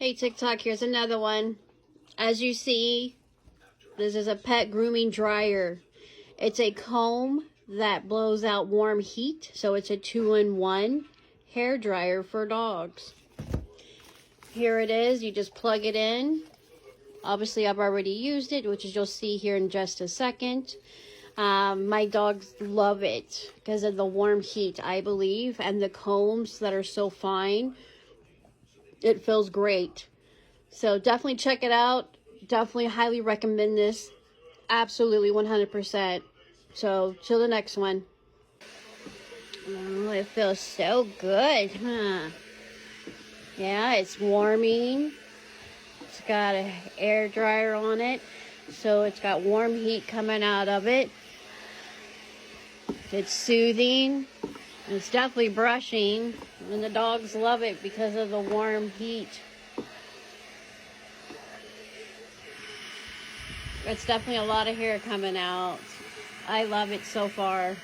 Hey TikTok, here's another one. As you see, this is a pet grooming dryer. It's a comb that blows out warm heat, so it's a 2-in-1 hair dryer for dogs. Here it is, you just plug it in. Obviously I've already used it, which you'll see here in just a second. My dogs love it because of the warm heat, I believe, and the combs that are so fine. It feels great. So definitely check it out. Definitely highly recommend this. Absolutely 100%. So till the next one. Oh, it feels so good, huh? Yeah, it's warming. It's got an air dryer on it. So it's got warm heat coming out of it. It's soothing. It's definitely brushing. And the dogs love it because of the warm heat. It's definitely a lot of hair coming out. I love it so far.